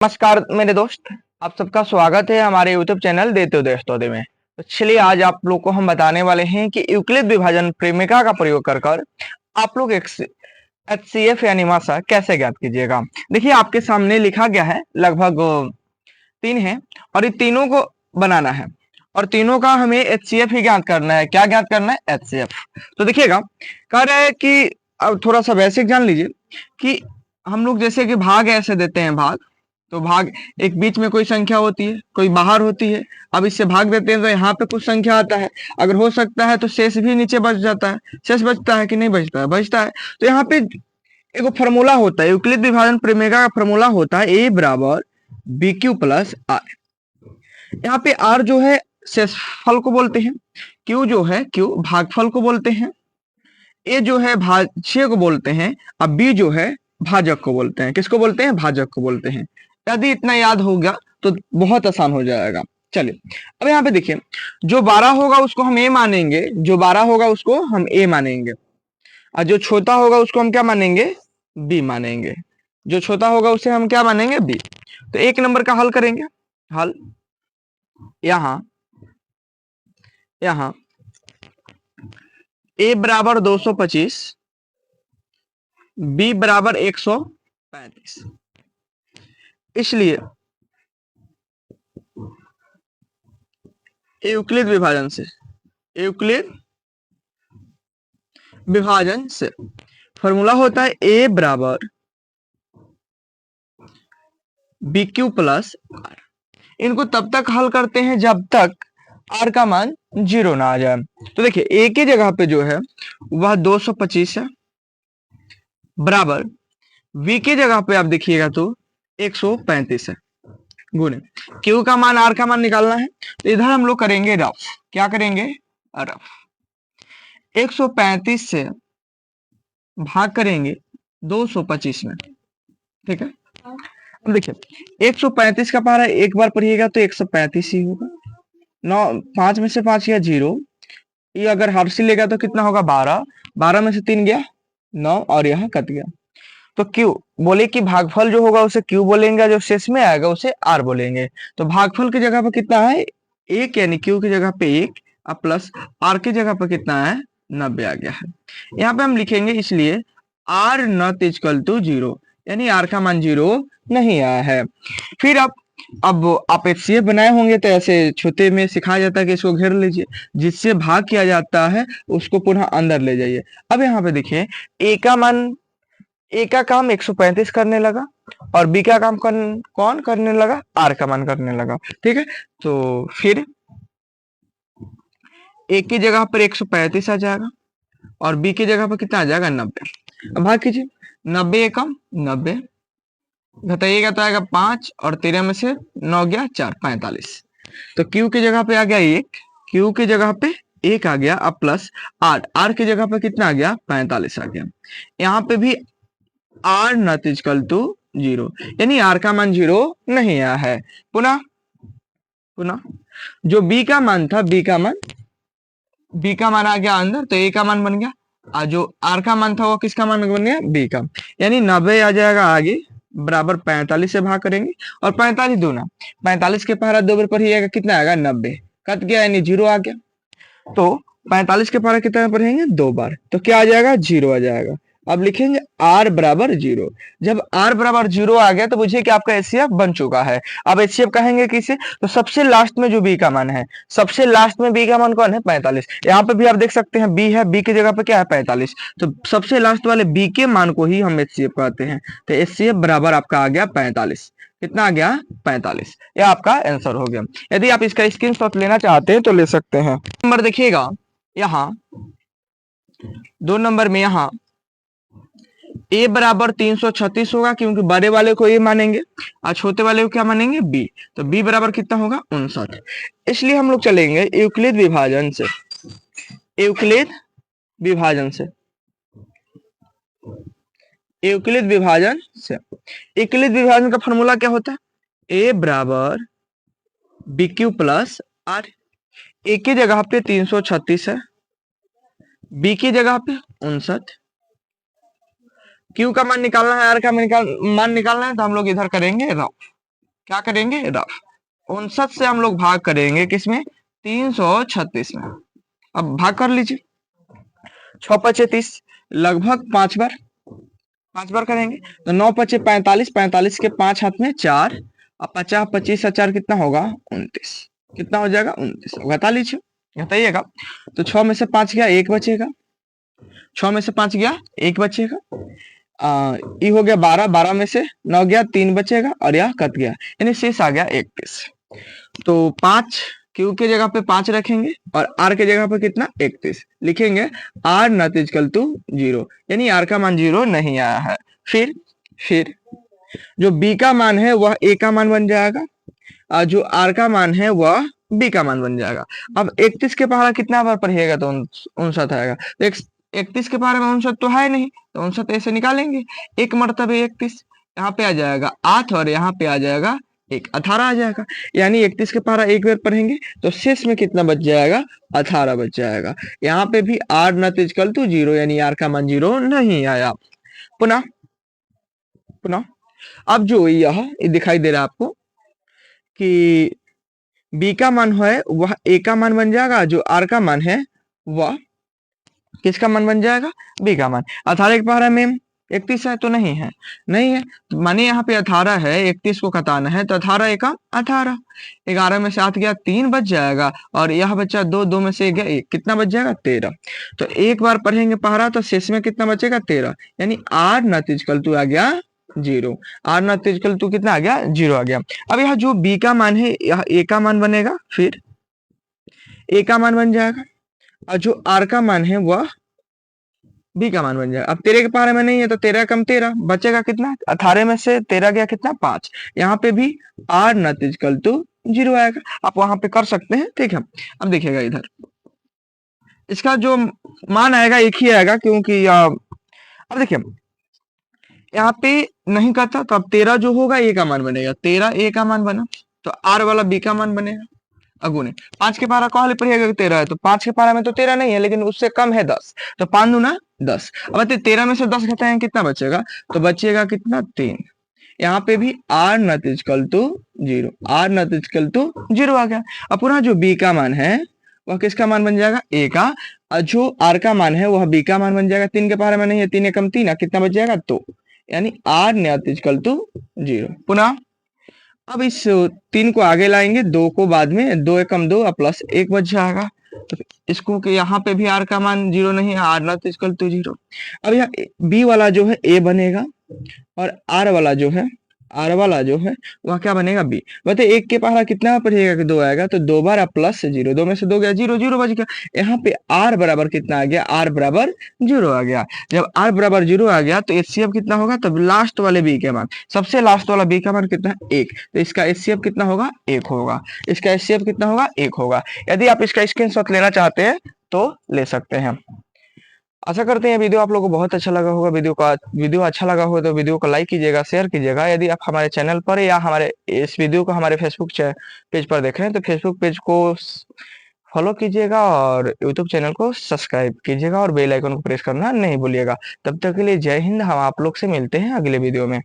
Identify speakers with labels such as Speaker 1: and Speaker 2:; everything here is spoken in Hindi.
Speaker 1: नमस्कार मेरे दोस्त, आप सबका स्वागत है हमारे YouTube चैनल देते हो दोस्तों में। तो चलिए आज आप लोग को हम बताने वाले हैं कि यूक्लिड विभाजन प्रेमिका का प्रयोग कर आप लोग HCF यानी मासा कैसे ज्ञात कीजिएगा। देखिए आपके सामने लिखा गया है, लगभग 3 है और इन तीनों को बनाना है और तीनों का हमें HCF ही ज्ञात करना है। क्या ज्ञात करना है? HCF। तो देखिएगा, कह रहा है कि अब थोड़ा सा बेसिक जान लीजिए कि हम लोग जैसे कि भाग ऐसे देते हैं भाग, तो भाग एक बीच में कोई संख्या होती है, कोई बाहर होती है। अब इससे भाग देते हैं तो यहाँ पे कुछ संख्या आता है, अगर हो सकता है तो शेष भी नीचे बच जाता है। शेष बचता है कि नहीं बचता है? बचता है। तो यहाँ पे एक फॉर्मूला होता है, यूक्लिड विभाजन प्रमेय का फॉर्मूला होता है ए बराबर बी क्यू प्लस आर। यहाँ पे आर जो है शेषफल को बोलते हैं, क्यू जो है क्यू भागफल को बोलते हैं, ए जो है भाज्य को बोलते हैं, और बी जो है भाजक को बोलते हैं। किसको बोलते हैं? भाजक को बोलते हैं। यदि इतना याद हो गया तो बहुत आसान हो जाएगा। चलिए अब यहाँ पे देखिए, जो 12 होगा उसको हम ए मानेंगे, जो 12 होगा उसको हम ए मानेंगे, और जो छोटा होगा उसको हम क्या मानेंगे? बी मानेंगे। जो छोटा होगा उसे हम क्या मानेंगे? बी। तो 1 नंबर का हल करेंगे। हल यहां यहां ए बराबर 225, बी बराबर 135। इसलिए यूक्लिड विभाजन से फॉर्मूला होता है ए बराबर बी क्यू प्लस आर। इनको तब तक हल करते हैं जब तक आर का मान 0 ना आ जाए। तो देखिए ए की जगह पे जो है वह 225 है, बराबर बी की जगह पे आप देखिएगा तो 135 है, गुणे क्यू का मान आर का मान निकालना है। तो इधर हम लोग करेंगे रफ। क्या करेंगे? रफ। 135 से भाग करेंगे 225 में, ठीक है। अब देखिए 135 का पारा एक बार पढ़िएगा तो 135 ही होगा। 9 5 में से 5 गया 0, ये अगर हर्षी लेगा तो कितना होगा? 12। 12 में से 3 गया 9 और यहाँ कट गया। तो क्यू बोले कि भागफल जो होगा उसे क्यू बोलेंगे, जो शेष में आएगा उसे आर बोलेंगे। तो भागफल की जगह पर कितना है? 1, यानी क्यू की जगह पे 1 और प्लस आर की जगह पर कितना है? 90 आ गया है। यहाँ पे हम लिखेंगे इसलिए आर नॉट इक्वल टू 0, यानी आर का मान 0 नहीं आया है। फिर अब आप HCF बनाए होंगे तो ऐसे छोटे में सिखाया जाता है कि इसको घेर लीजिए, जिससे भाग किया जाता है उसको पुनः अंदर ले जाइए। अब यहाँ पे देखिए ए का काम 135 करने लगा और बी का काम कौन करने लगा? आर का मान करने लगा, ठीक है। तो फिर ए की जगह पर 135 आ जाएगा और बी की जगह पर कितना आ जाएगा? 90। अब भाग कीजिए, 90 एकम 90, घटाइएगा तो आएगा 5 और 13 में से 9 गया 4, 45। तो क्यू की जगह पे आ गया 1, क्यू की जगह पे 1 आ गया, अब प्लस आर की जगह पे कितना आ गया? 45 आ गया। यहाँ पे भी आर नॉट इक्वल टू 0, यानी आर का मान 0 नहीं आया है। पुनः जो बी का मान था, बी का मान आ गया अंदर, तो ए का मान बन गया, और जो आर का मान था वो किसका मान बन गया? बी का, यानी 90 आ जाएगा आगे, बराबर 45 से भाग करेंगे और 45 दूना 45 के पहाड़ा 2 बार पढ़िएगा, कितना आएगा? 90 कट गया, यानी 0 आ गया। तो 45 के पहाड़ा कितना पढ़ेंगे? 2 बार, तो क्या आ जाएगा? 0 आ जाएगा। अब लिखेंगे आर बराबर 0। जब आर बराबर 0 आ गया तो बुझिए कि आपका HCF बन चुका है। अब HCF कहेंगे किसे? तो सबसे लास्ट में जो बी का मान है, सबसे लास्ट में बी का मान कौन है? 45। यहाँ पे भी आप देख सकते हैं बी है, बी की जगह पे क्या है? 45। तो सबसे लास्ट वाले बी के मान को ही हम HCF कहते हैं। तो HCF बराबर आपका आ गया 45। कितना आ गया? 45। यह आपका आंसर हो गया। यदि आप इसका स्क्रीनशॉट लेना चाहते हैं तो ले सकते हैं। नंबर देखिएगा, यहाँ 2 नंबर में यहाँ ए बराबर 336 होगा, क्योंकि बड़े वाले को ए मानेंगे और छोटे वाले को क्या मानेंगे? बी। तो बी बराबर कितना होगा? 59। इसलिए हम लोग चलेंगे यूक्लिड विभाजन से। यूक्लिड विभाजन का फॉर्मूला क्या होता है? ए बराबर बी क्यू प्लस आर। ए की जगह पे 336 है, बी की जगह पे 59, क्यू का मान निकालना है, आर का मान निकालना है, तो हम लोग इधर करेंगे रफ। क्या करेंगे, रफ। 59 से हम लोग भाग करेंगे किसमें, 336 में। अब भाग कर लीजिए, 6 पचे 30, लगभग 5 बार करेंगे तो 9 पचे 45, 45 के 5 हाथ में 4, अब 50 25 और 4 कितना होगा, 29। कितना हो जाएगा, 29। घटा लीजिए, घटाइएगा तो 6 में से 5 गया, 1 बचेगा। 6 में से 5 गया, 1 बचेगा। ये हो गया 12, 12 में से 9 गया, 3 बचेगा और यह कट गया, यानी शेष आ गया 31। तो 5 क्यू के जगह पे 5 रखेंगे और आर के जगह पे कितना, 31 लिखेंगे। आर नॉट इक्वल टू 0, यानी आर का मान 0 नहीं आया है। फिर जो बी का मान है वह ए का मान बन जाएगा और जो आर का मान है वह बी का मान बन जाएगा। अब 31 के पहाड़ा कितना बार पढ़िएगा तो 59 आएगा। तो 31 के पहाड़े में 59 तो है नहीं, तो 59 ऐसे निकालेंगे, एक मरतबे 31, यहाँ पे आ जाएगा 8 और यहाँ पे आ जाएगा 1, 18 आ जाएगा। यानी 31 के पहाड़ा एक बार पढ़ेंगे तो शेष में कितना बच जाएगा, 18 बच जाएगा। यहाँ पे भी आर नॉट इक्वल टू 0, यानी आर का मान 0 नहीं आया। पुनः अब जो यह दिखाई दे रहा है आपको कि बी का मान है वह ए का मान बन जाएगा, जो आर का मान है वह किसका मान बन जाएगा, बी का मान। 18 के पहाड़ा में 31 है तो नहीं है, माने यहाँ पे 18 है, 31 को घटाना है तो 18 एका 18, 11 में से 8 गया, 3 बच जाएगा और यह बच्चा 2, 2 में से 1 गया 1, कितना बच जाएगा, 13। तो एक बार पढ़ेंगे पहाड़ा तो शेष में कितना बचेगा, 13, यानी आर नॉट इक्वल टू आ गया 0। आर नॉट इक्वल टू कितना आ गया, 0 आ गया। अब यह जो बी का मान है यह ए का मान बनेगा, फिर ए का मान बन जाएगा और जो आर का मान है वह बी का मान बन जाएगा। अब 13 के पहाड़े में नहीं है तो 13 कम 13 बचेगा कितना, 18 में से 13 गया कितना, 5। यहाँ पे भी आर नॉट इक्वल टू 0 आएगा, आप वहां पे कर सकते हैं, ठीक है। अब देखिएगा इधर इसका जो मान आएगा एक ही आएगा, क्योंकि अब देखिए यहाँ पे नहीं करता तो अब 13 जो होगा ए का मान बनेगा, 13 ए का मान बना तो आर वाला बी का मान बनेगा। अगुने 5 के पारा कहाँ पढ़िएगा, 13 है तो 5 के पारा में तो 13 नहीं है, लेकिन उससे कम है 10, तो 5 दूना 10। अब 13 में से 10 घटाएं कितना बचेगा, तो बचेगा कितना, 3। यहाँ पे भी are not equal to 0, are not equal to 0 आ गया। अब पुनः जो बी का मान है वह किसका मान बन जाएगा, ए का, और जो आर का मान है वह बी का मान बन जाएगा। 3 के पारे में नहीं है, 3 एकम 3, कितना बच जाएगा, 2, यानी आर नॉट इक्वल टू 0। पुनः अब इस 3 को आगे लाएंगे, 2 को बाद में, 2 एकम 2 प्लस 1 बच जाएगा। तो इसको कि यहाँ पे भी आर का मान 0 नहीं है, आर नॉट इक्वल टू 0। अब यहाँ बी वाला जो है ए बनेगा और आर वाला जो है वह क्या बनेगा, बी। बताइए 1 के पहाड़ा कितना पड़ेगा कि 2 आएगा, तो 2 बार प्लस 0, 2 में से 2 गया 0, 0 बच गया। यहाँ पे आर बराबर कितना आ गया, आर बराबर 0 आ गया। जब आर बराबर 0 आ गया तो एचसीएफ कितना होगा, तब लास्ट वाले बी के मान, सबसे लास्ट वाला बी का मान कितना है, 1, तो इसका एचसीएफ कितना होगा, 1 होगा। इसका एचसीएफ कितना होगा, 1 होगा। यदि आप इसका स्क्रीनशॉट लेना चाहते हैं तो ले सकते हैं। आशा करते हैं वीडियो आप लोगों को बहुत अच्छा लगा होगा। वीडियो अच्छा लगा हो तो वीडियो को लाइक कीजिएगा, शेयर कीजिएगा। यदि आप हमारे चैनल पर या हमारे इस वीडियो को हमारे फेसबुक पेज पर देख रहे हैं तो फेसबुक पेज को फॉलो कीजिएगा और यूट्यूब चैनल को सब्सक्राइब कीजिएगा और बेल आइकन को प्रेस करना नहीं भूलिएगा। तब तक के लिए जय हिंद। हम आप लोग से मिलते हैं अगले वीडियो में।